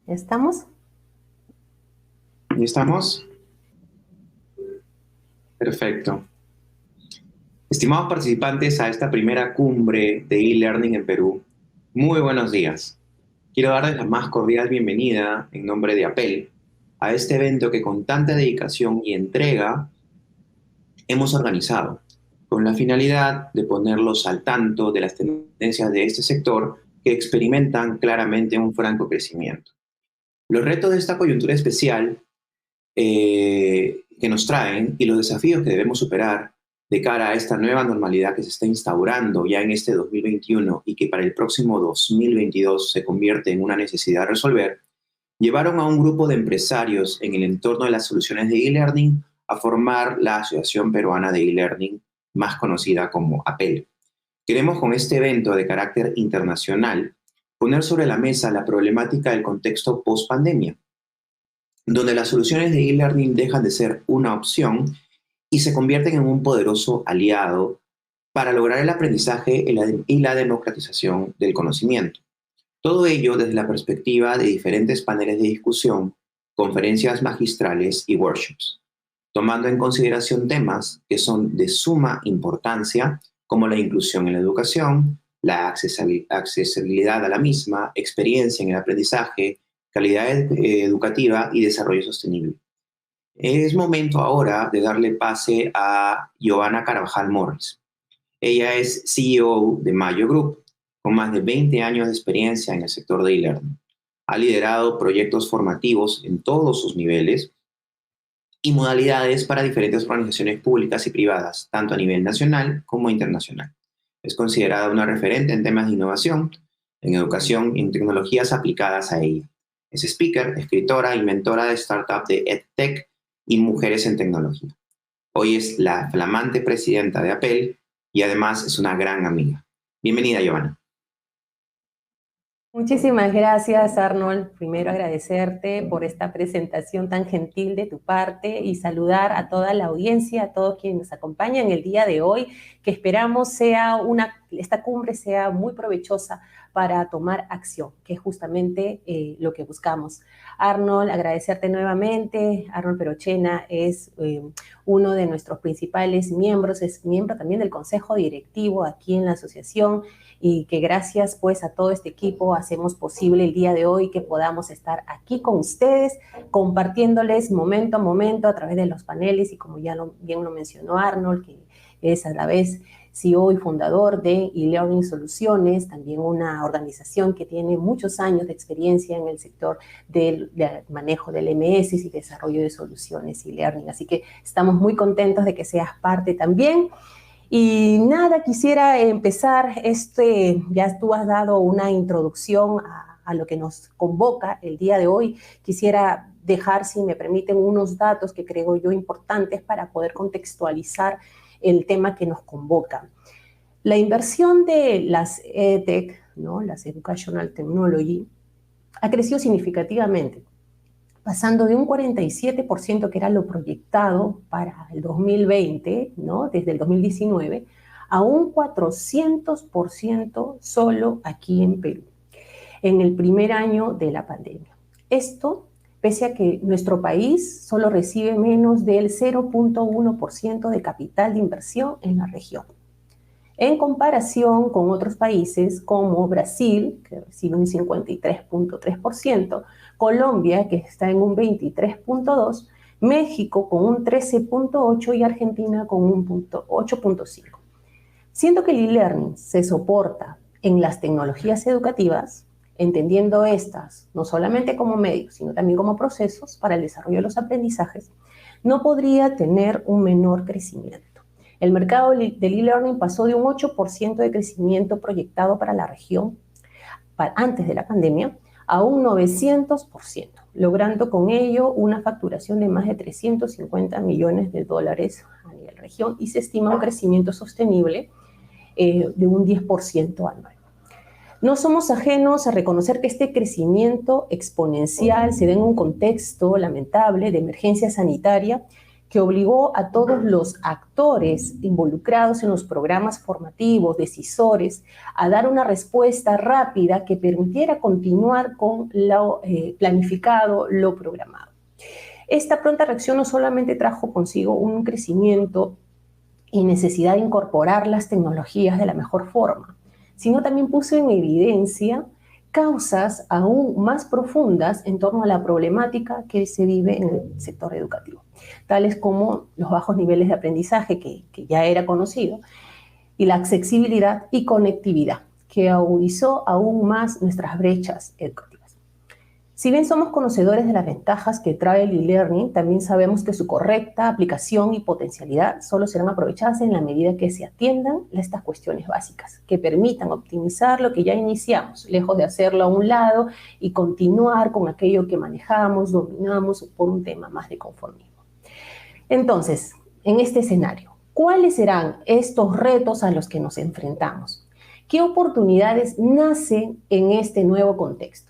¿Estamos? ¿Ya estamos? Perfecto. Estimados participantes a esta primera cumbre de e-learning en Perú, muy buenos días. Quiero darles la más cordial bienvenida en nombre de APEL a este evento que con tanta dedicación y entrega hemos organizado, con la finalidad de ponerlos al tanto de las tendencias de este sector que experimentan claramente un franco crecimiento. Los retos de esta coyuntura especial que nos traen y los desafíos que debemos superar de cara a esta nueva normalidad que se está instaurando ya en este 2021 y que para el próximo 2022 se convierte en una necesidad a resolver, llevaron a un grupo de empresarios en el entorno de las soluciones de e-learning a formar la Asociación Peruana de E-Learning, más conocida como APEL. Queremos con este evento de carácter internacional poner sobre la mesa la problemática del contexto post-pandemia, donde las soluciones de e-learning dejan de ser una opción y se convierten en un poderoso aliado para lograr el aprendizaje y la democratización del conocimiento. Todo ello desde la perspectiva de diferentes paneles de discusión, conferencias magistrales y workshops, tomando en consideración temas que son de suma importancia como la inclusión en la educación, la accesibilidad a la misma, experiencia en el aprendizaje, calidad educativa y desarrollo sostenible. Es momento ahora de darle pase a Giovanna Carvajal Morris. Ella es CEO de Mayo Group, con más de 20 años de experiencia en el sector de e-learning. Ha liderado proyectos formativos en todos sus niveles y modalidades para diferentes organizaciones públicas y privadas, tanto a nivel nacional como internacional. Es considerada una referente en temas de innovación, en educación y en tecnologías aplicadas a ella. Es speaker, escritora y mentora de startup de EdTech y Mujeres en Tecnología. Hoy es la flamante presidenta de APEL y además es una gran amiga. Bienvenida, Giovanna. Muchísimas gracias, Arnold. Primero agradecerte por esta presentación tan gentil de tu parte y saludar a toda la audiencia, a todos quienes nos acompañan el día de hoy, que esperamos esta cumbre sea muy provechosa para tomar acción, que es justamente lo que buscamos. Arnold, agradecerte nuevamente. Arnold Perochena es uno de nuestros principales miembros, es miembro también del Consejo Directivo aquí en la asociación, y que gracias pues a todo este equipo hacemos posible el día de hoy que podamos estar aquí con ustedes compartiéndoles momento a momento a través de los paneles y como ya bien lo mencionó Arnold, que es a la vez CEO y fundador de eLearning Soluciones, también una organización que tiene muchos años de experiencia en el sector del manejo del MS y desarrollo de soluciones eLearning. Así que estamos muy contentos de que seas parte también. Y nada, quisiera empezar, ya tú has dado una introducción a lo que nos convoca el día de hoy. Quisiera dejar, si me permiten, unos datos que creo yo importantes para poder contextualizar el tema que nos convoca. La inversión de las EdTech, ¿no? Las Educational Technology, ha crecido significativamente, pasando de un 47%, que era lo proyectado para el 2020, ¿no? Desde el 2019, a un 400% solo aquí en Perú, en el primer año de la pandemia. Esto, pese a que nuestro país solo recibe menos del 0.1% de capital de inversión en la región, en comparación con otros países como Brasil, que recibe un 53.3%, Colombia, que está en un 23.2%, México con un 13.8% y Argentina con un 8.5%. Siendo que el e-learning se soporta en las tecnologías educativas, entendiendo estas no solamente como medios, sino también como procesos para el desarrollo de los aprendizajes, no podría tener un menor crecimiento. El mercado del e-learning pasó de un 8% de crecimiento proyectado para la región antes de la pandemia a un 900%, logrando con ello una facturación de más de 350 millones de dólares a nivel región, y se estima un crecimiento sostenible de un 10% anual. No somos ajenos a reconocer que este crecimiento exponencial se da en un contexto lamentable de emergencia sanitaria que obligó a todos los actores involucrados en los programas formativos, decisores, a dar una respuesta rápida que permitiera continuar con lo planificado, lo programado. Esta pronta reacción no solamente trajo consigo un crecimiento y necesidad de incorporar las tecnologías de la mejor forma, sino también puso en evidencia causas aún más profundas en torno a la problemática que se vive en el sector educativo, tales como los bajos niveles de aprendizaje, que ya era conocido, y la accesibilidad y conectividad, que agudizó aún más nuestras brechas educativas. Si bien somos conocedores de las ventajas que trae el e-learning, también sabemos que su correcta aplicación y potencialidad solo serán aprovechadas en la medida que se atiendan estas cuestiones básicas, que permitan optimizar lo que ya iniciamos, lejos de hacerlo a un lado y continuar con aquello que manejamos, dominamos por un tema más de conformismo. Entonces, en este escenario, ¿cuáles serán estos retos a los que nos enfrentamos? ¿Qué oportunidades nacen en este nuevo contexto?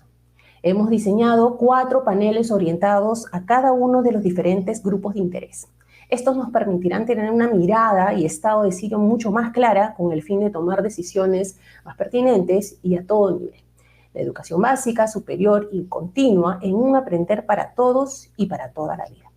Hemos diseñado 4 paneles orientados a cada uno de los diferentes grupos de interés. Estos nos permitirán tener una mirada y estado de sitio mucho más clara con el fin de tomar decisiones más pertinentes y a todo nivel. La educación básica, superior y continua en un aprender para todos y para toda la vida.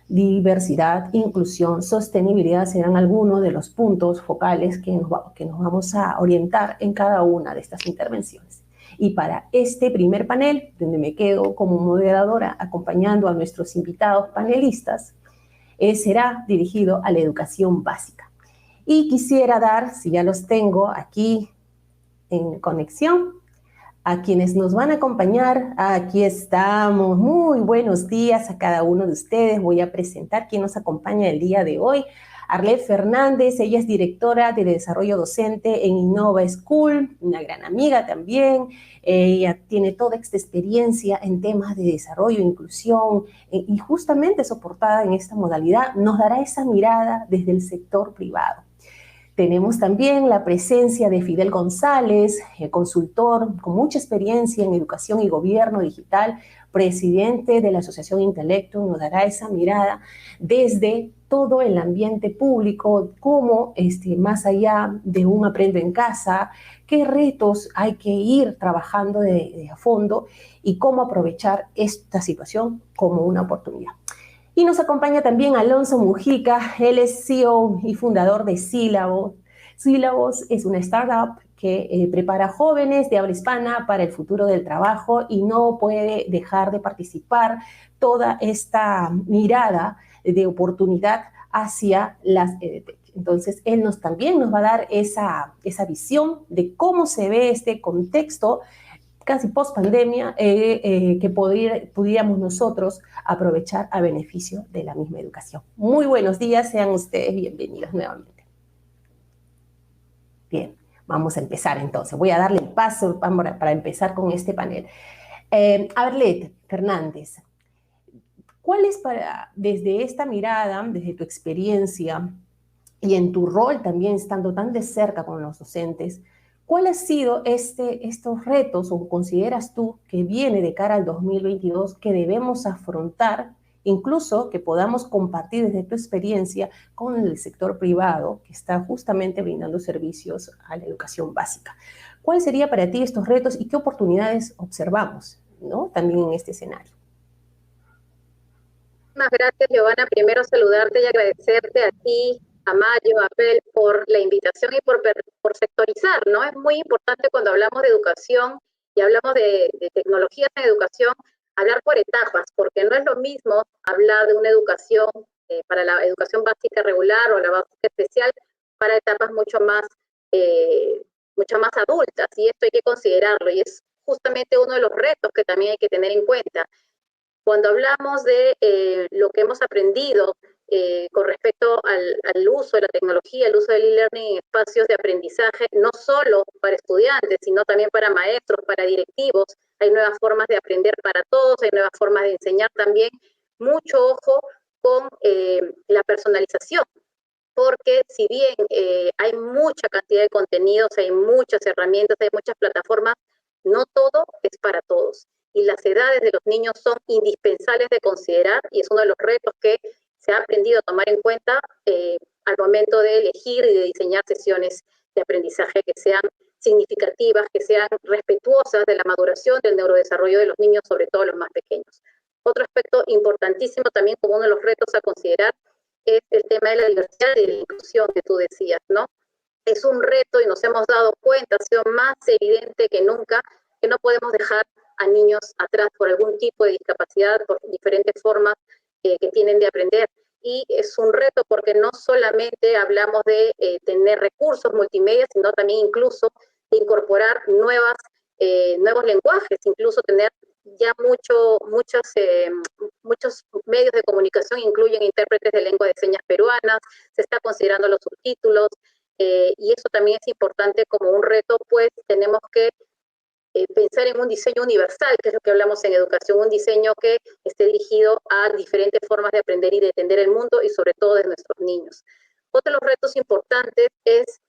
Diversidad, inclusión, sostenibilidad serán algunos de los puntos focales que nos vamos a orientar en cada una de estas intervenciones. Y para este primer panel, donde me quedo como moderadora acompañando a nuestros invitados panelistas, será dirigido a la educación básica. Y quisiera dar, si ya los tengo aquí en conexión, a quienes nos van a acompañar. Aquí estamos. Muy buenos días a cada uno de ustedes. Voy a presentar quién nos acompaña el día de hoy. Arlet Fernández, ella es directora de desarrollo docente en Innova School, una gran amiga también. Ella tiene toda esta experiencia en temas de desarrollo, inclusión, y justamente soportada en esta modalidad, nos dará esa mirada desde el sector privado. Tenemos también la presencia de Fidel González, consultor con mucha experiencia en educación y gobierno digital, presidente de la Asociación Intelecto, nos dará esa mirada desde todo el ambiente público, cómo más allá de un aprendo en casa, qué retos hay que ir trabajando de a fondo y cómo aprovechar esta situación como una oportunidad. Y nos acompaña también Alonso Mujica, él es CEO y fundador de Sílabos. Sílabos es una startup que prepara jóvenes de habla hispana para el futuro del trabajo y no puede dejar de participar toda esta mirada de oportunidad hacia las EdTech. Entonces, él también nos va a dar esa visión de cómo se ve este contexto casi post pandemia, que pudiéramos nosotros aprovechar a beneficio de la misma educación. Muy buenos días, sean ustedes bienvenidos nuevamente. Bien, vamos a empezar entonces. Voy a darle el paso para empezar con este panel. Arlet Fernández, ¿cuál es desde esta mirada, desde tu experiencia y en tu rol también estando tan de cerca con los docentes, ¿cuál ha sido estos retos o consideras tú que viene de cara al 2022 que debemos afrontar, incluso que podamos compartir desde tu experiencia con el sector privado que está justamente brindando servicios a la educación básica? ¿Cuáles serían para ti estos retos y qué oportunidades observamos, ¿no?, también en este escenario? Muchas gracias, Giovanna. Primero saludarte y agradecerte a ti, a Mayo, a Abel, por la invitación y por sectorizar, ¿no? Es muy importante cuando hablamos de educación y hablamos de tecnologías en educación, hablar por etapas, porque no es lo mismo hablar de una educación para la educación básica regular o la básica especial para etapas mucho más adultas, y esto hay que considerarlo, y es justamente uno de los retos que también hay que tener en cuenta. Cuando hablamos de lo que hemos aprendido con respecto al uso de la tecnología, el uso del e-learning en espacios de aprendizaje, no solo para estudiantes, sino también para maestros, para directivos, hay nuevas formas de aprender para todos, hay nuevas formas de enseñar también. Mucho ojo con la personalización, porque si bien hay mucha cantidad de contenidos, hay muchas herramientas, hay muchas plataformas, no todo es para todos. Y las edades de los niños son indispensables de considerar, y es uno de los retos que se se ha aprendido a tomar en cuenta al momento de elegir y de diseñar sesiones de aprendizaje que sean significativas, que sean respetuosas de la maduración, del neurodesarrollo de los niños, sobre todo los más pequeños. Otro aspecto importantísimo también como uno de los retos a considerar es el tema de la diversidad y de la inclusión que tú decías, ¿no? Es un reto y nos hemos dado cuenta, ha sido más evidente que nunca, que no podemos dejar a niños atrás por algún tipo de discapacidad, por diferentes formas que tienen de aprender. Y es un reto porque no solamente hablamos de tener recursos multimedia, sino también incluso de incorporar nuevos lenguajes, incluso tener ya muchos medios de comunicación incluyen intérpretes de lengua de señas peruanas, se está considerando los subtítulos, y eso también es importante como un reto, pues tenemos que pensar en un diseño universal, que es lo que hablamos en educación, un diseño que esté dirigido a diferentes formas de aprender y de entender el mundo y sobre todo de nuestros niños. Otro de los retos importantes es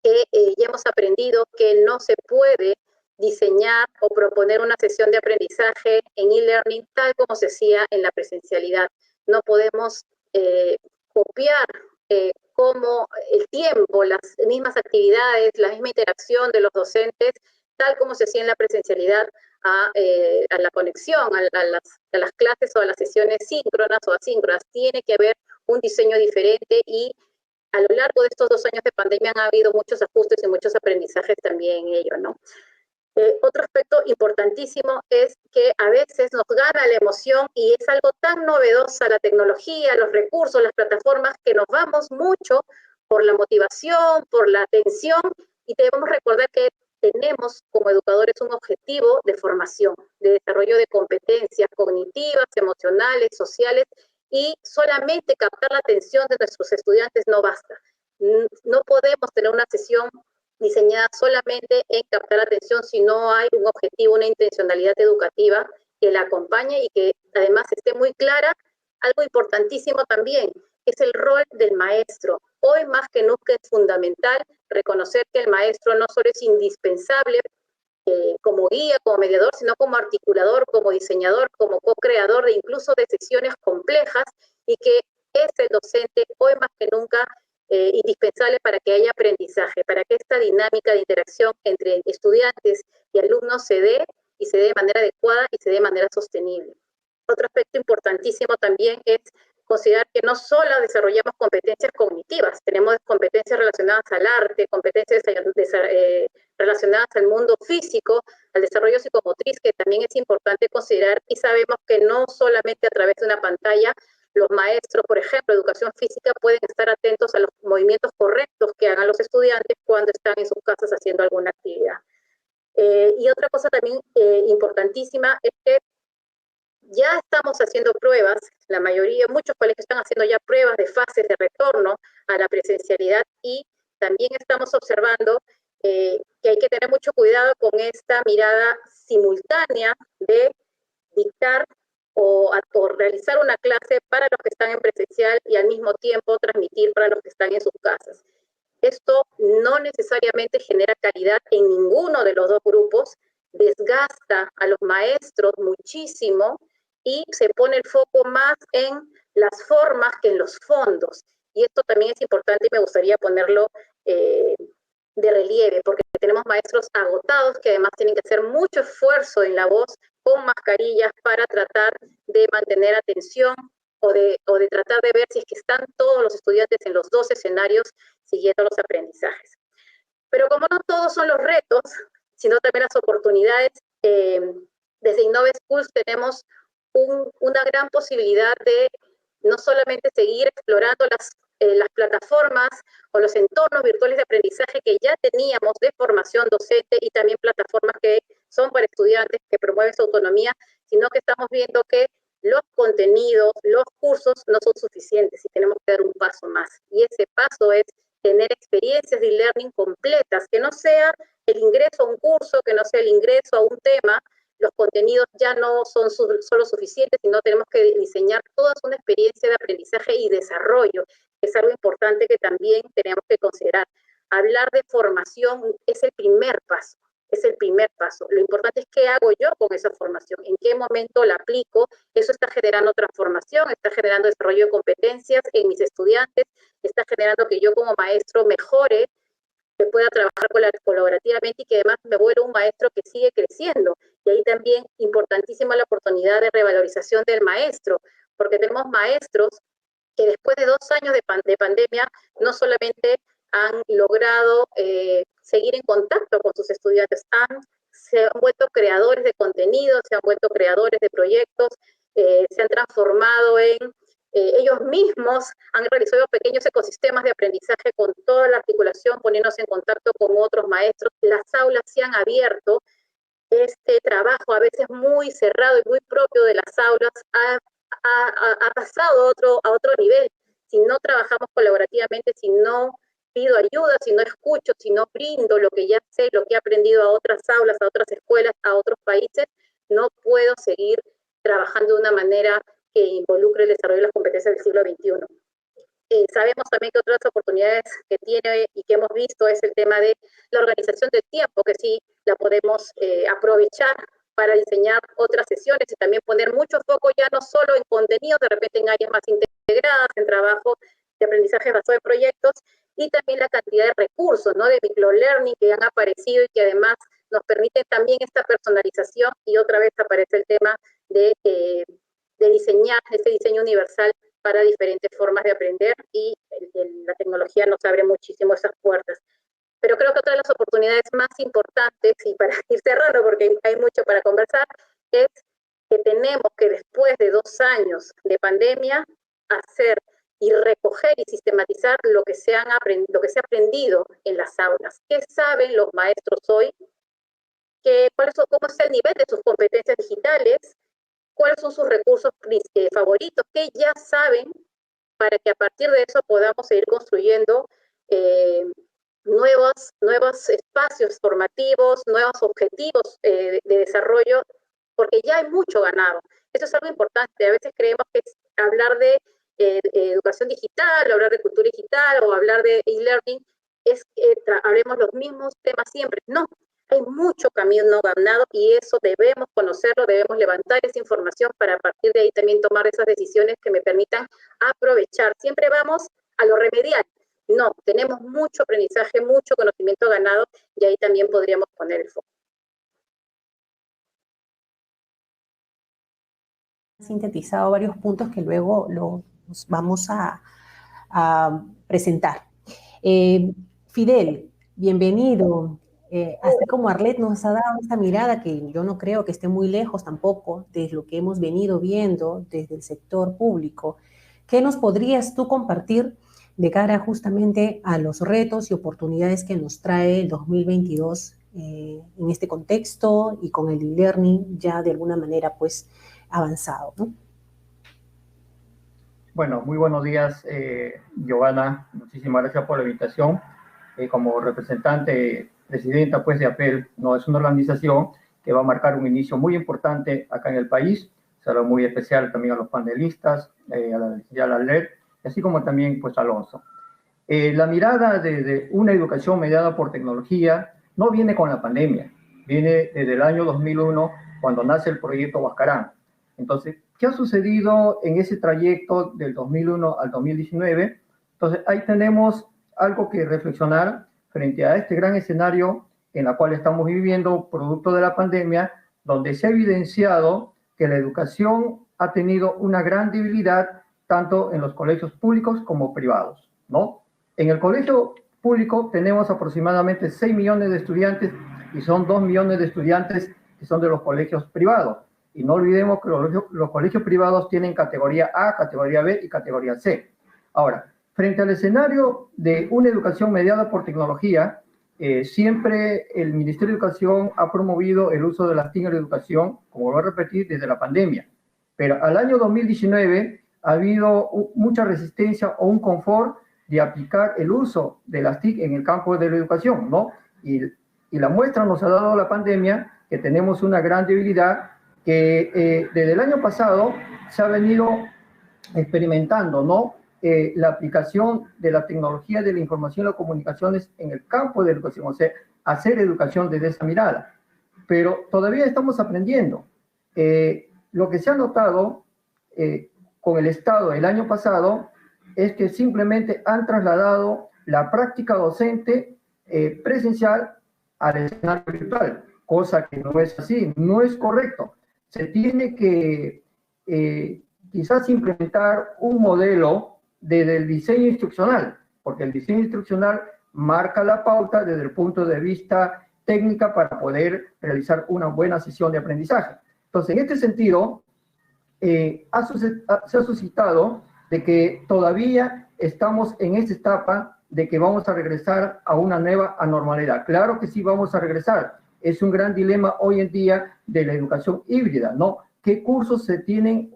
que ya hemos aprendido que no se puede diseñar o proponer una sesión de aprendizaje en e-learning tal como se hacía en la presencialidad. No podemos copiar como el tiempo, las mismas actividades, la misma interacción de los docentes, tal como se hacía en la presencialidad, a la conexión, a las clases o a las sesiones síncronas o asíncronas. Tiene que haber un diseño diferente y a lo largo de estos 2 años de pandemia han habido muchos ajustes y muchos aprendizajes también en ello, ¿no? Otro aspecto importantísimo es que a veces nos gana la emoción y es algo tan novedosa la tecnología, los recursos, las plataformas, que nos vamos mucho por la motivación, por la atención, y debemos recordar que tenemos como educadores un objetivo de formación, de desarrollo de competencias cognitivas, emocionales, sociales, y solamente captar la atención de nuestros estudiantes no basta. No podemos tener una sesión diseñada solamente en captar la atención si no hay un objetivo, una intencionalidad educativa que la acompañe y que además esté muy clara. Algo importantísimo también es el rol del maestro. Hoy más que nunca es fundamental reconocer que el maestro no solo es indispensable como guía, como mediador, sino como articulador, como diseñador, como co-creador incluso de sesiones complejas, y que es el docente hoy más que nunca indispensable para que haya aprendizaje, para que esta dinámica de interacción entre estudiantes y alumnos se dé y se dé de manera adecuada y se dé de manera sostenible. Otro aspecto importantísimo también es considerar que no solo desarrollamos competencias cognitivas, tenemos competencias relacionadas al arte, competencias relacionadas al mundo físico, al desarrollo psicomotriz, que también es importante considerar, y sabemos que no solamente a través de una pantalla los maestros, por ejemplo, educación física, pueden estar atentos a los movimientos correctos que hagan los estudiantes cuando están en sus casas haciendo alguna actividad. Y otra cosa también importantísima es que ya estamos haciendo pruebas, la mayoría, muchos colegios están haciendo ya pruebas de fases de retorno a la presencialidad, y también estamos observando que hay que tener mucho cuidado con esta mirada simultánea de dictar o realizar una clase para los que están en presencial y al mismo tiempo transmitir para los que están en sus casas. Esto no necesariamente genera calidad en ninguno de los dos grupos, desgasta a los maestros muchísimo y se pone el foco más en las formas que en los fondos. Y esto también es importante y me gustaría ponerlo de relieve, porque tenemos maestros agotados que además tienen que hacer mucho esfuerzo en la voz con mascarillas para tratar de mantener atención o de tratar de ver si es que están todos los estudiantes en los 2 escenarios siguiendo los aprendizajes. Pero como no todos son los retos, sino también las oportunidades, desde Innove Schools tenemos una gran posibilidad de no solamente seguir explorando las plataformas o los entornos virtuales de aprendizaje que ya teníamos de formación docente, y también plataformas que son para estudiantes, que promueven su autonomía, sino que estamos viendo que los contenidos, los cursos no son suficientes y tenemos que dar un paso más. Y ese paso es tener experiencias de e-learning completas, que no sea el ingreso a un curso, que no sea el ingreso a un tema. Los contenidos ya no son solo suficientes, sino tenemos que diseñar toda una experiencia de aprendizaje y desarrollo. Es algo importante que también tenemos que considerar. Hablar de formación es el primer paso. es el primer paso. Lo importante es qué hago yo con esa formación, en qué momento la aplico. Eso está generando transformación, está generando desarrollo de competencias en mis estudiantes, está generando que yo como maestro mejore, que pueda trabajar colaborativamente y que además me vuelva un maestro que sigue creciendo. Y ahí también importantísima la oportunidad de revalorización del maestro, porque tenemos maestros que después de 2 años de pandemia no solamente han logrado seguir en contacto con sus estudiantes, se han vuelto creadores de contenido, se han vuelto creadores de proyectos, se han transformado en ellos mismos, han realizado pequeños ecosistemas de aprendizaje con toda la articulación, poniéndose en contacto con otros maestros. Las aulas se han abierto. Este trabajo, a veces muy cerrado y muy propio de las aulas, ha pasado a otro nivel. Si no trabajamos colaborativamente, si no pido ayuda, si no escucho, si no brindo lo que ya sé, lo que he aprendido a otras aulas, a otras escuelas, a otros países, no puedo seguir trabajando de una manera que involucre el desarrollo de las competencias del siglo XXI. Sabemos también que otras oportunidades que tiene y que hemos visto es el tema de la organización del tiempo, que sí la podemos aprovechar para diseñar otras sesiones y también poner mucho foco ya no solo en contenidos, de repente en áreas más integradas, en trabajo de aprendizaje basado en proyectos, y también la cantidad de recursos, ¿no?, de microlearning que han aparecido y que además nos permiten también esta personalización, y otra vez aparece el tema de diseñar ese diseño universal para diferentes formas de aprender, y la tecnología nos abre muchísimo esas puertas. Pero creo que otra de las oportunidades más importantes, y para ir cerrando porque hay mucho para conversar, es que tenemos que después de 2 años de pandemia hacer y recoger y sistematizar lo que se ha aprendido en las aulas. ¿Qué saben los maestros hoy? ¿Cómo es el nivel de sus competencias digitales? ¿Cuáles son sus recursos favoritos? ¿Qué ya saben para que a partir de eso podamos seguir construyendo nuevos espacios formativos, nuevos objetivos de desarrollo, porque ya hay mucho ganado? Eso es algo importante. A veces creemos que hablar de educación digital, o hablar de cultura digital, o hablar de e-learning, es que hablemos los mismos temas siempre. No, hay mucho camino ganado y eso debemos conocerlo, debemos levantar esa información para a partir de ahí también tomar esas decisiones que me permitan aprovechar. Siempre vamos a lo remedial. No, tenemos mucho aprendizaje, mucho conocimiento ganado, y ahí también podríamos poner el foco. Sintetizado varios puntos que luego los vamos a presentar. Fidel, bienvenido. Así como Arlet nos ha dado esta mirada, que yo no creo que esté muy lejos tampoco de lo que hemos venido viendo desde el sector público, ¿qué nos podrías tú compartir de cara justamente a los retos y oportunidades que nos trae el 2022 en este contexto y con el e-learning ya de alguna manera pues avanzado, ¿no? Bueno, muy buenos días, Giovanna. Muchísimas gracias por la invitación. Como representante, presidenta pues de APEL, no es una organización que va a marcar un inicio muy importante acá en el país. Será muy especial también a los panelistas, a la licenciada Arlet, así como también pues a Alonso. La mirada de una educación mediada por tecnología no viene con la pandemia, viene desde el año 2001, cuando nace el proyecto Huascarán. Entonces, ¿qué ha sucedido en ese trayecto del 2001 al 2019? Entonces, ahí tenemos algo que reflexionar frente a este gran escenario en el cual estamos viviendo, producto de la pandemia, donde se ha evidenciado que la educación ha tenido una gran debilidad tanto en los colegios públicos como privados, ¿no? En el colegio público tenemos aproximadamente 6 millones de estudiantes y son 2 millones de estudiantes que son de los colegios privados. Y no olvidemos que los colegios privados tienen categoría A, categoría B y categoría C. Ahora, frente al escenario de una educación mediada por tecnología, siempre el Ministerio de Educación ha promovido el uso de las TIC en la educación, como lo voy a repetir, desde la pandemia. Pero al año 2019 ha habido mucha resistencia o un confort de aplicar el uso de las TIC en el campo de la educación, ¿no? Y la muestra nos ha dado la pandemia, que tenemos una gran debilidad, que desde el año pasado se ha venido experimentando, ¿no? La aplicación de la tecnología de la información y las comunicaciones en el campo de la educación. O sea, hacer educación desde esa mirada. Pero todavía estamos aprendiendo. Lo que se ha notado con el Estado el año pasado es que simplemente han trasladado la práctica docente presencial al escenario virtual, cosa que no es así, no es correcto. Se tiene que quizás implementar un modelo desde el diseño instruccional, porque el diseño instruccional marca la pauta desde el punto de vista técnica para poder realizar una buena sesión de aprendizaje. Entonces, en este sentido, se ha suscitado de que todavía estamos en esta etapa de que vamos a regresar a una nueva anormalidad. Claro que sí vamos a regresar. Es un gran dilema hoy en día de la educación híbrida, ¿no? ¿Qué cursos se tienen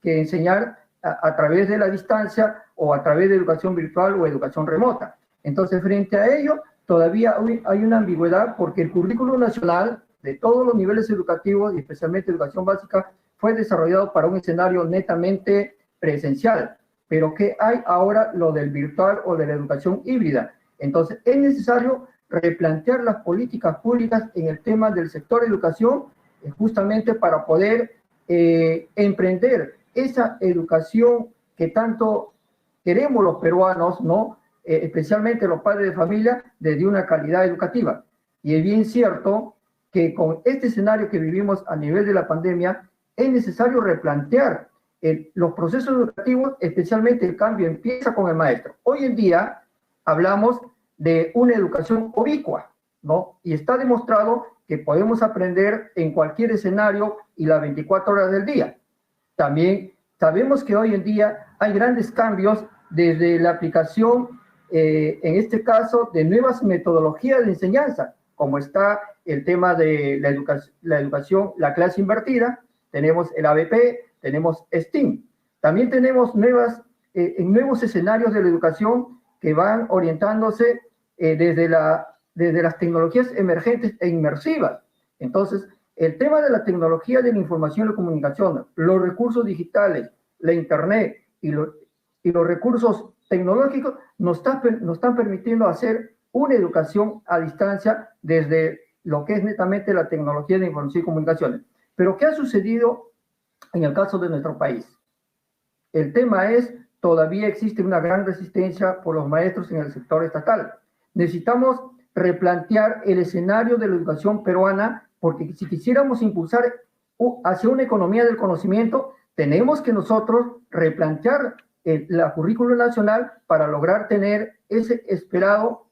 que enseñar a través de la distancia o a través de educación virtual o educación remota? Entonces, frente a ello, todavía hay una ambigüedad porque el currículo nacional de todos los niveles educativos y especialmente educación básica fue desarrollado para un escenario netamente presencial. Pero ¿qué hay ahora lo del virtual o de la educación híbrida? Entonces, es necesario replantear las políticas públicas en el tema del sector educación justamente para poder emprender esa educación que tanto queremos los peruanos, ¿no? Especialmente los padres de familia, desde una calidad educativa. Y es bien cierto que con este escenario que vivimos a nivel de la pandemia, es necesario replantear los procesos educativos, especialmente el cambio empieza con el maestro. Hoy en día hablamos de una educación ubicua, ¿no? Y está demostrado que podemos aprender en cualquier escenario y las 24 horas del día. También sabemos que hoy en día hay grandes cambios desde la aplicación, en este caso, de nuevas metodologías de enseñanza, como está el tema de la educación, la clase invertida, tenemos el ABP, tenemos STEAM. También tenemos nuevos escenarios de la educación que van orientándose desde las tecnologías emergentes e inmersivas. Entonces, el tema de la tecnología de la información y la comunicación, los recursos digitales, la Internet y los recursos tecnológicos nos están permitiendo hacer una educación a distancia desde lo que es netamente la tecnología de información y comunicaciones. Pero ¿qué ha sucedido en el caso de nuestro país? El tema es, todavía existe una gran resistencia por los maestros en el sector estatal. Necesitamos replantear el escenario de la educación peruana, porque si quisiéramos impulsar hacia una economía del conocimiento, tenemos que nosotros replantear la currícula nacional para lograr tener ese esperado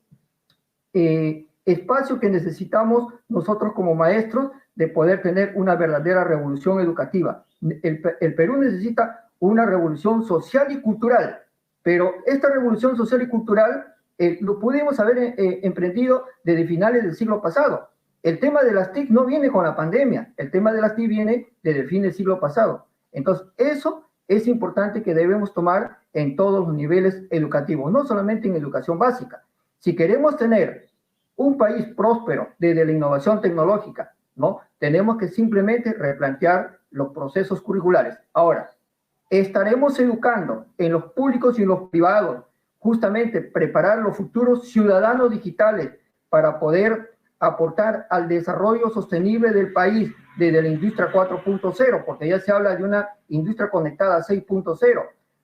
espacio que necesitamos nosotros como maestros de poder tener una verdadera revolución educativa. El Perú necesita una revolución social y cultural, pero esta revolución social y cultural lo pudimos haber emprendido desde finales del siglo pasado. El tema de las TIC no viene con la pandemia, el tema de las TIC viene desde el fin del siglo pasado. Entonces, eso es importante que debemos tomar en todos los niveles educativos, no solamente en educación básica. Si queremos tener un país próspero desde la innovación tecnológica, ¿no? Tenemos que simplemente replantear los procesos curriculares. Ahora, estaremos educando en los públicos y en los privados, justamente preparar los futuros ciudadanos digitales para poder aportar al desarrollo sostenible del país desde la industria 4.0, porque ya se habla de una industria conectada 6.0,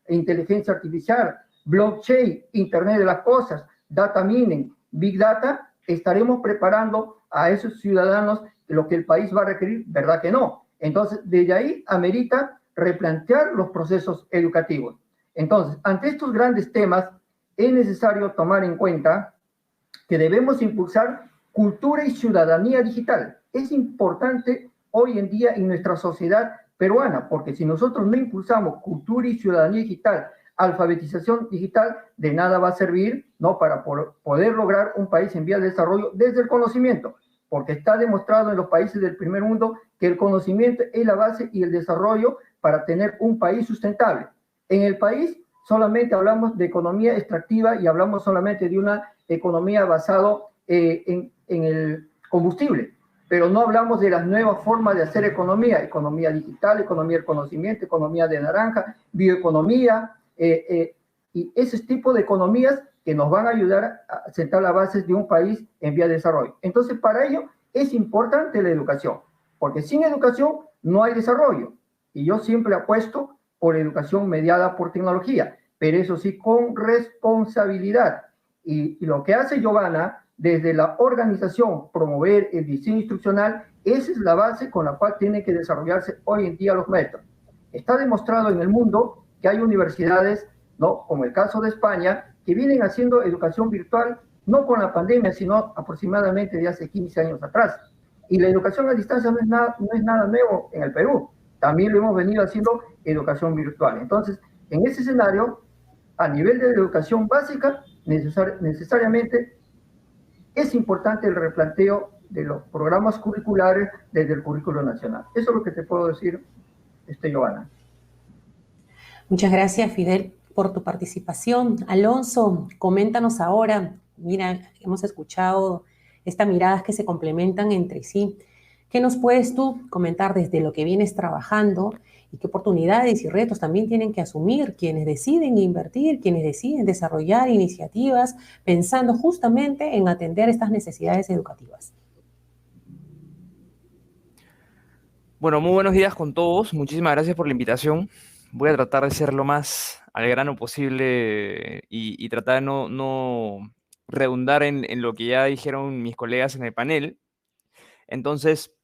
inteligencia artificial, blockchain, Internet de las cosas, data mining, big data. Estaremos preparando a esos ciudadanos lo que el país va a requerir, ¿verdad que no? Entonces, desde ahí amerita replantear los procesos educativos. Entonces, ante estos grandes temas, es necesario tomar en cuenta que debemos impulsar cultura y ciudadanía digital. Es importante hoy en día en nuestra sociedad peruana, porque si nosotros no impulsamos cultura y ciudadanía digital, alfabetización digital, de nada va a servir, ¿no? Para poder lograr un país en vías de desarrollo desde el conocimiento, porque está demostrado en los países del primer mundo que el conocimiento es la base y el desarrollo para tener un país sustentable. En el país solamente hablamos de economía extractiva y hablamos solamente de una economía basada en el combustible, pero no hablamos de las nuevas formas de hacer economía, economía digital, economía del conocimiento, economía de naranja, bioeconomía, y ese tipo de economías que nos van a ayudar a sentar las bases de un país en vía de desarrollo. Entonces, para ello es importante la educación, porque sin educación no hay desarrollo. Y yo siempre apuesto por educación mediada por tecnología, pero eso sí con responsabilidad. Y lo que hace Giovanna desde la organización, promover el diseño instruccional, esa es la base con la cual tienen que desarrollarse hoy en día los métodos. Está demostrado en el mundo que hay universidades, ¿no?, como el caso de España, que vienen haciendo educación virtual, no con la pandemia, sino aproximadamente de hace 15 años atrás. Y la educación a distancia no es nada nuevo en el Perú. También lo hemos venido haciendo educación virtual. Entonces, en ese escenario, a nivel de educación básica, necesariamente es importante el replanteo de los programas curriculares desde el currículo nacional. Eso es lo que te puedo decir, Giovanna. Muchas gracias, Fidel, por tu participación. Alonso, coméntanos ahora. Mira, hemos escuchado estas miradas que se complementan entre sí. ¿Qué nos puedes tú comentar desde lo que vienes trabajando y qué oportunidades y retos también tienen que asumir quienes deciden invertir, quienes deciden desarrollar iniciativas pensando justamente en atender estas necesidades educativas? Bueno, muy buenos días con todos. Muchísimas gracias por la invitación. Voy a tratar de ser lo más al grano posible y tratar de no redundar en lo que ya dijeron mis colegas en el panel. Entonces,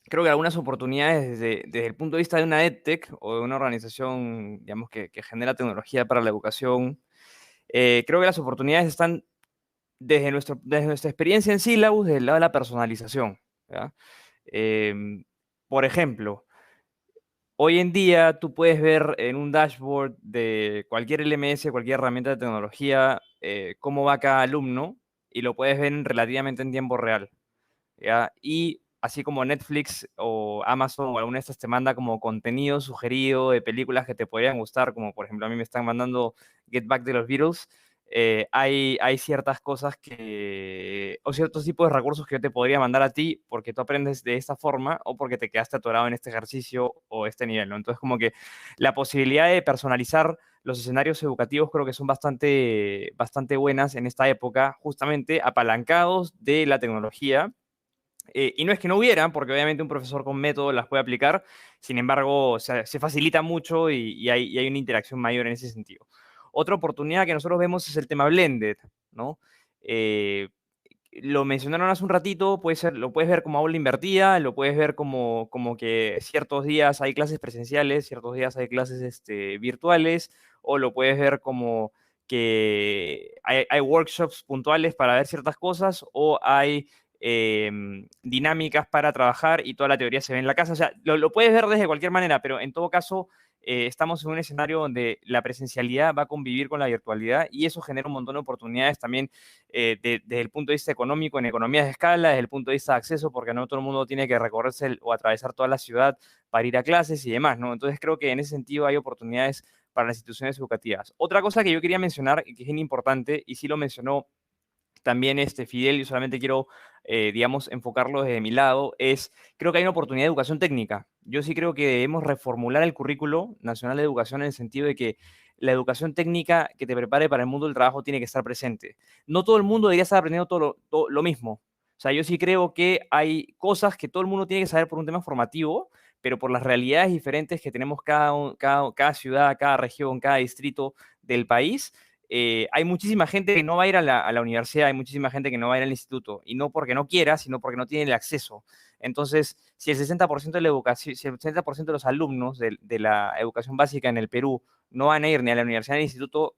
creo que algunas oportunidades desde el punto de vista de una EdTech o de una organización, digamos, que genera tecnología para la educación, creo que las oportunidades están desde nuestra experiencia en Syllabus, del lado de la personalización, ¿ya? Por ejemplo, hoy en día tú puedes ver en un dashboard de cualquier LMS, cualquier herramienta de tecnología, cómo va cada alumno y lo puedes ver relativamente en tiempo real, ¿ya? Y así como Netflix o Amazon o alguna de estas te manda como contenido sugerido de películas que te podrían gustar, como por ejemplo a mí me están mandando Get Back de los Beatles, hay ciertas cosas o ciertos tipos de recursos que yo te podría mandar a ti porque tú aprendes de esta forma o porque te quedaste atorado en este ejercicio o este nivel, ¿no? Entonces, como que la posibilidad de personalizar los escenarios educativos creo que son bastante buenas en esta época, justamente apalancados de la tecnología. Y no es que no hubieran, porque obviamente un profesor con método las puede aplicar, sin embargo, se facilita mucho y hay una interacción mayor en ese sentido. Otra oportunidad que nosotros vemos es el tema blended, ¿no? Lo mencionaron hace un ratito, lo puedes ver como aula invertida, lo puedes ver como que ciertos días hay clases presenciales, ciertos días hay clases virtuales, o lo puedes ver como que hay workshops puntuales para ver ciertas cosas, o hay dinámicas para trabajar y toda la teoría se ve en la casa. O sea, lo puedes ver desde cualquier manera, pero en todo caso estamos en un escenario donde la presencialidad va a convivir con la virtualidad y eso genera un montón de oportunidades también desde el punto de vista económico, en economías de escala, desde el punto de vista de acceso, porque no todo el mundo tiene que recorrerse o atravesar toda la ciudad para ir a clases y demás, ¿no? Entonces creo que en ese sentido hay oportunidades para las instituciones educativas. Otra cosa que yo quería mencionar, que es bien importante, y sí lo mencionó también Fidel, yo solamente quiero, digamos, enfocarlo desde mi lado, creo que hay una oportunidad de educación técnica. Yo sí creo que debemos reformular el currículo nacional de educación en el sentido de que la educación técnica que te prepare para el mundo del trabajo tiene que estar presente. No todo el mundo debería estar aprendiendo todo lo mismo. O sea, yo sí creo que hay cosas que todo el mundo tiene que saber por un tema formativo, pero por las realidades diferentes que tenemos cada ciudad, cada región, cada distrito del país, hay muchísima gente que no va a ir a la universidad, hay muchísima gente que no va a ir al instituto, y no porque no quiera, sino porque no tiene el acceso. Entonces, si el 60% de la educación, si el 60% de los alumnos de la educación básica en el Perú no van a ir ni a la universidad ni al instituto,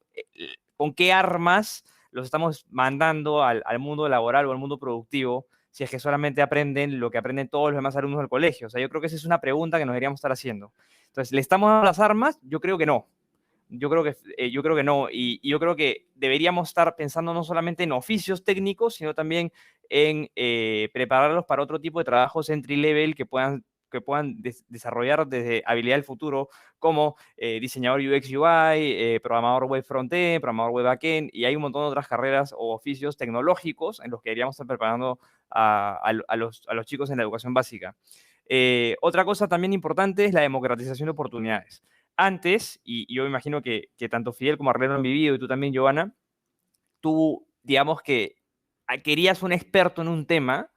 ¿con qué armas los estamos mandando al mundo laboral o al mundo productivo si es que solamente aprenden lo que aprenden todos los demás alumnos del colegio? O sea, yo creo que esa es una pregunta que nos deberíamos estar haciendo. Entonces, ¿le estamos dando las armas? Yo creo que no. Yo creo que no, y yo creo que deberíamos estar pensando no solamente en oficios técnicos, sino también en prepararlos para otro tipo de trabajos entry level que puedan desarrollar desde habilidad del futuro, como diseñador UX UI, programador web frontend, programador web backend, y hay un montón de otras carreras o oficios tecnológicos en los que deberíamos estar preparando a los chicos en la educación básica. Otra cosa también importante es la democratización de oportunidades. Antes, y yo me imagino que tanto Fidel como Arleno han vivido, y tú también, Giovanna, tú, digamos que querías un experto en un tema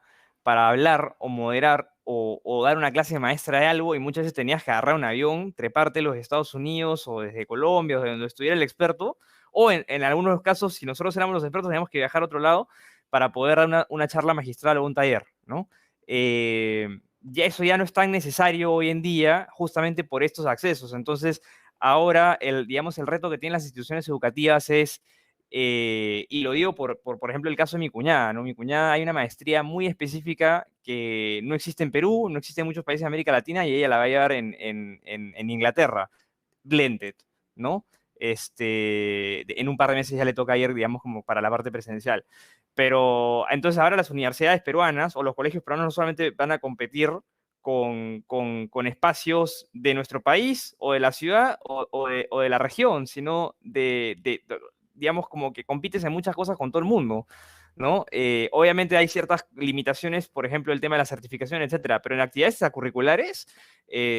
para hablar o moderar o dar una clase maestra de algo, y muchas veces tenías que agarrar un avión, treparte a los Estados Unidos o desde Colombia o de donde estuviera el experto, o en algunos casos, si nosotros éramos los expertos, teníamos que viajar a otro lado para poder dar una charla magistral o un taller, ¿no? Ya eso ya no es tan necesario hoy en día, justamente por estos accesos. Entonces, ahora, digamos, el reto que tienen las instituciones educativas es, y lo digo por ejemplo, el caso de mi cuñada, ¿no? Mi cuñada, hay una maestría muy específica que no existe en Perú, no existe en muchos países de América Latina, y ella la va a llevar en Inglaterra, blended, ¿no? En un par de meses ya le toca ir, digamos, como para la parte presencial. Pero entonces ahora las universidades peruanas o los colegios peruanos no solamente van a competir con espacios de nuestro país o de la ciudad o de la región, sino digamos, como que compites en muchas cosas con todo el mundo, ¿no? Obviamente hay ciertas limitaciones, por ejemplo, el tema de la certificación, etcétera, pero en actividades extracurriculares,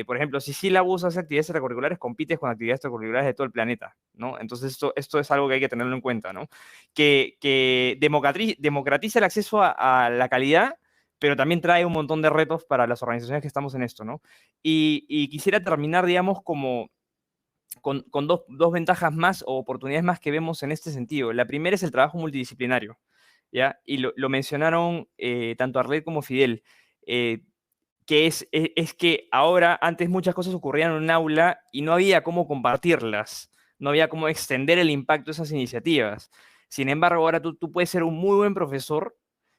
por ejemplo, si Syllabus hace actividades extracurriculares, compites con actividades extracurriculares de todo el planeta, ¿no? Entonces esto es algo que hay que tenerlo en cuenta, ¿no? Que democratiza el acceso a la calidad, pero también trae un montón de retos para las organizaciones que estamos en esto, ¿no? Y quisiera terminar, digamos, como con dos ventajas más o oportunidades más que vemos en este sentido. La primera es el trabajo multidisciplinario, ¿ya? Y lo mencionaron tanto Arlet como Fidel, que es que ahora, antes muchas cosas ocurrían en un aula y no había cómo compartirlas, no había cómo extender el impacto de esas iniciativas. Sin embargo, ahora tú puedes ser un muy buen profesor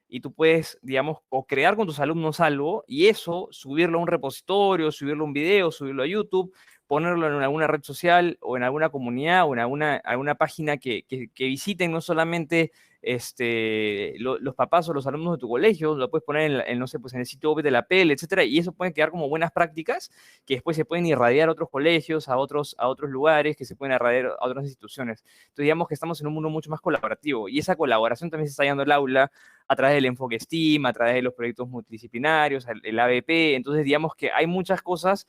y tú puedes, digamos, o crear con tus alumnos algo y eso, subirlo a un repositorio, subirlo a un video, subirlo a YouTube, ponerlo en alguna red social o en alguna comunidad o en alguna página que visiten no solamente los papás o los alumnos de tu colegio, lo puedes poner no sé, pues en el sitio web de la PEL, etcétera, y eso puede quedar como buenas prácticas que después se pueden irradiar a otros colegios, a otros lugares, que se pueden irradiar a otras instituciones. Entonces, digamos que estamos en un mundo mucho más colaborativo y esa colaboración también se está dando al aula a través del enfoque STEAM, a través de los proyectos multidisciplinarios, el ABP. Entonces, digamos que hay muchas cosas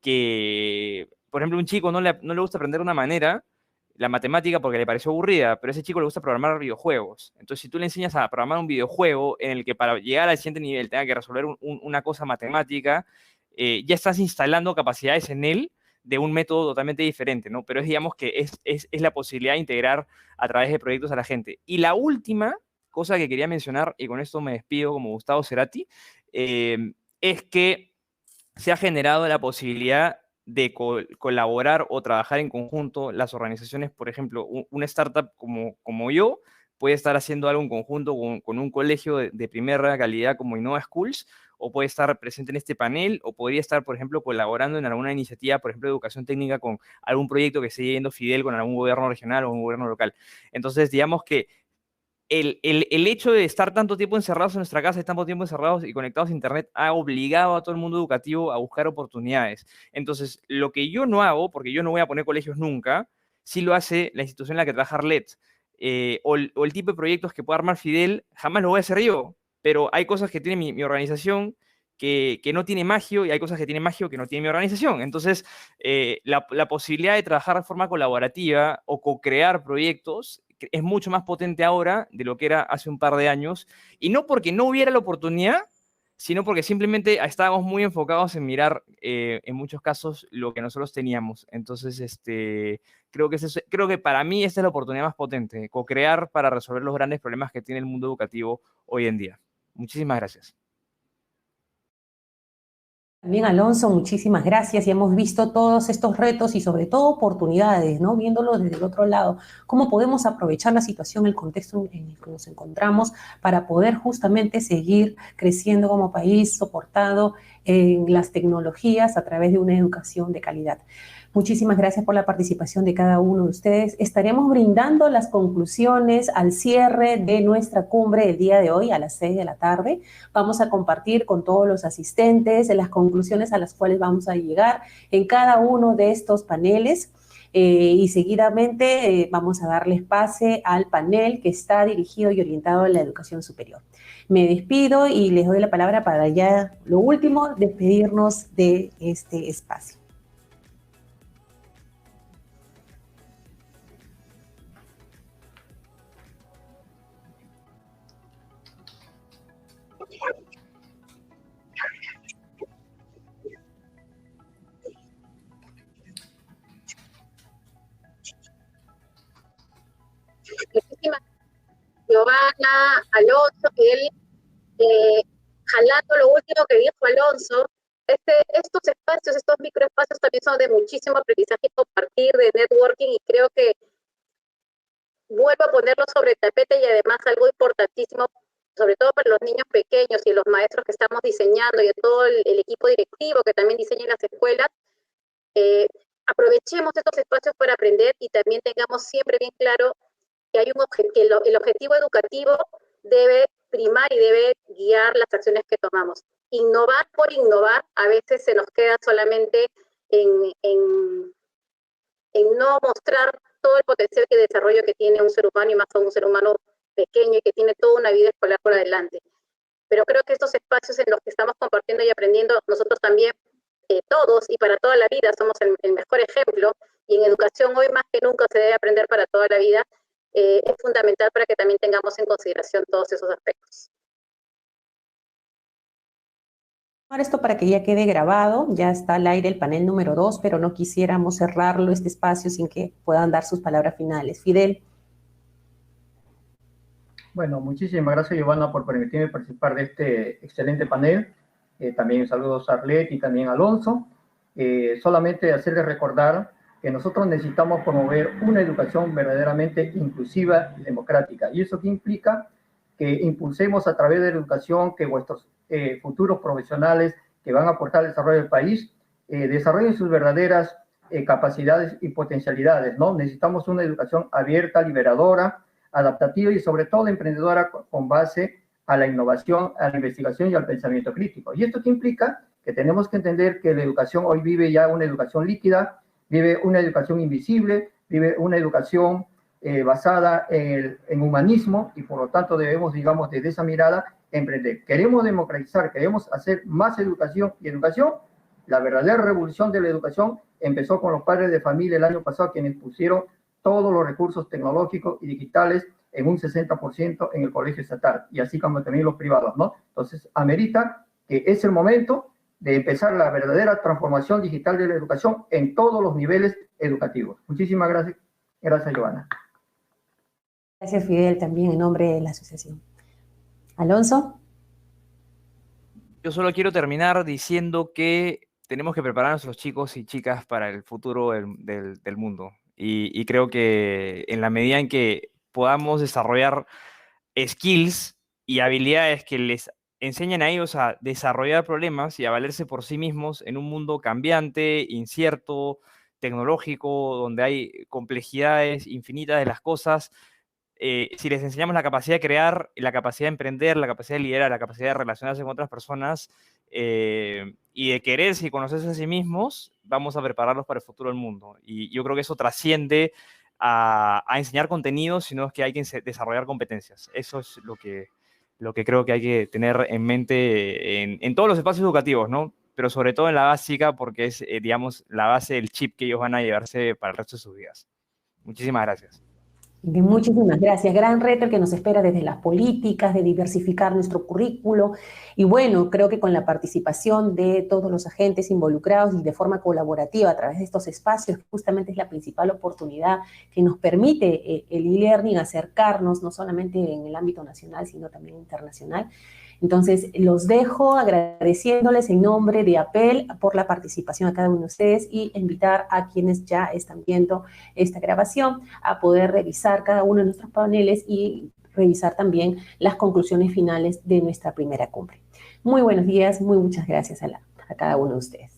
que, por ejemplo, un chico no le gusta aprender de una manera, la matemática, porque le pareció aburrida, pero a ese chico le gusta programar videojuegos. Entonces, si tú le enseñas a programar un videojuego en el que para llegar al siguiente nivel tenga que resolver una cosa matemática, ya estás instalando capacidades en él de un método totalmente diferente, ¿no? Pero digamos que es la posibilidad de integrar a través de proyectos a la gente. Y la última cosa que quería mencionar, y con esto me despido como Gustavo Cerati, es que se ha generado la posibilidad de colaborar o trabajar en conjunto las organizaciones. Por ejemplo, una startup como yo puede estar haciendo algo en conjunto con un colegio de primera calidad como Innova Schools, o puede estar presente en este panel, o podría estar, por ejemplo, colaborando en alguna iniciativa, por ejemplo, de educación técnica con algún proyecto que esté yendo Fidel con algún gobierno regional o un gobierno local. Entonces, digamos que el hecho de estar tanto tiempo encerrados en nuestra casa y tanto tiempo encerrados y conectados a Internet ha obligado a todo el mundo educativo a buscar oportunidades. Entonces, lo que yo no hago, porque yo no voy a poner colegios nunca, sí lo hace la institución en la que trabaja Arlet. O el tipo de proyectos que pueda armar Fidel, jamás lo voy a hacer yo. Pero hay cosas que tiene mi organización que no tiene Magio, y hay cosas que tiene Magio que no tiene mi organización. Entonces, la posibilidad de trabajar de forma colaborativa o co-crear proyectos es mucho más potente ahora de lo que era hace un par de años, y no porque no hubiera la oportunidad, sino porque simplemente estábamos muy enfocados en mirar en muchos casos lo que nosotros teníamos. Entonces, creo que para mí esta es la oportunidad más potente, co-crear para resolver los grandes problemas que tiene el mundo educativo hoy en día. Muchísimas gracias. También, Alonso, muchísimas gracias, y hemos visto todos estos retos y sobre todo oportunidades, ¿no? Viéndolo desde el otro lado, cómo podemos aprovechar la situación, el contexto en el que nos encontramos para poder justamente seguir creciendo como país, soportado en las tecnologías a través de una educación de calidad. Muchísimas gracias por la participación de cada uno de ustedes. Estaremos brindando las conclusiones al cierre de nuestra cumbre el día de hoy a las 6 de la tarde. Vamos a compartir con todos los asistentes las conclusiones a las cuales vamos a llegar en cada uno de estos paneles. Y seguidamente vamos a darles pase al panel que está dirigido y orientado a la educación superior. Me despido y les doy la palabra para ya lo último, despedirnos de este espacio. Giovanna, Alonso, Fidel, jalando lo último que dijo Alonso, estos espacios, estos microespacios también son de muchísimo aprendizaje y compartir, de networking, y creo que vuelvo a ponerlo sobre el tapete, y además algo importantísimo, sobre todo para los niños pequeños y los maestros que estamos diseñando y todo el equipo directivo que también diseña en las escuelas, aprovechemos estos espacios para aprender y también tengamos siempre bien claro que hay que el objetivo educativo debe primar y debe guiar las acciones que tomamos. Innovar por innovar a veces se nos queda solamente en no mostrar todo el potencial de desarrollo que tiene un ser humano, y más aún un ser humano pequeño y que tiene toda una vida escolar por adelante. Pero creo que estos espacios en los que estamos compartiendo y aprendiendo, nosotros también, todos y para toda la vida, somos el mejor ejemplo, y en educación hoy más que nunca se debe aprender para toda la vida. Es fundamental para que también tengamos en consideración todos esos aspectos. Esto para que ya quede grabado, ya está al aire el panel número 2, pero no quisiéramos cerrarlo, este espacio, sin que puedan dar sus palabras finales. Fidel. Bueno, muchísimas gracias, Giovanna, por permitirme participar de este excelente panel. También saludos a Arlet y también a Alonso. Solamente hacerles recordar que nosotros necesitamos promover una educación verdaderamente inclusiva y democrática. ¿Y eso qué implica? Que impulsemos a través de la educación que vuestros futuros profesionales que van a aportar al desarrollo del país desarrollen sus verdaderas capacidades y potencialidades, ¿no? Necesitamos una educación abierta, liberadora, adaptativa y sobre todo emprendedora con base a la innovación, a la investigación y al pensamiento crítico. ¿Y esto qué implica? Que tenemos que entender que la educación hoy vive ya una educación líquida, vive una educación invisible, vive una educación basada en humanismo, y por lo tanto debemos, digamos, desde esa mirada emprender. Queremos democratizar, queremos hacer más educación, y educación, la verdadera revolución de la educación empezó con los padres de familia el año pasado, quienes pusieron todos los recursos tecnológicos y digitales en un 60% en el colegio estatal, y así como también los privados, ¿no? Entonces, amerita que es el momento de empezar la verdadera transformación digital de la educación en todos los niveles educativos. Muchísimas gracias. Gracias, Giovanna. Gracias, Fidel, también en nombre de la asociación. Alonso. Yo solo quiero terminar diciendo que tenemos que preparar a nuestros chicos y chicas para el futuro del mundo. Y creo que en la medida en que podamos desarrollar skills y habilidades que les enseñen a ellos a desarrollar problemas y a valerse por sí mismos en un mundo cambiante, incierto, tecnológico, donde hay complejidades infinitas de las cosas, si les enseñamos la capacidad de crear, la capacidad de emprender, la capacidad de liderar, la capacidad de relacionarse con otras personas y de quererse y conocerse a sí mismos, vamos a prepararlos para el futuro del mundo. Y yo creo que eso trasciende a enseñar contenidos, sino que hay que desarrollar competencias. Eso es lo que creo que hay que tener en mente en todos los espacios educativos, ¿no? Pero sobre todo en la básica, porque es, digamos, la base del chip que ellos van a llevarse para el resto de sus vidas. Muchísimas gracias. Muchísimas gracias. Gran reto el que nos espera desde las políticas, de diversificar nuestro currículo. Y bueno, creo que con la participación de todos los agentes involucrados y de forma colaborativa a través de estos espacios, justamente es la principal oportunidad que nos permite el e-learning acercarnos, no solamente en el ámbito nacional, sino también internacional. Entonces, los dejo agradeciéndoles en nombre de APEL por la participación a cada uno de ustedes, y invitar a quienes ya están viendo esta grabación a poder revisar cada uno de nuestros paneles y revisar también las conclusiones finales de nuestra primera cumbre. Muy buenos días, muchas gracias a cada uno de ustedes.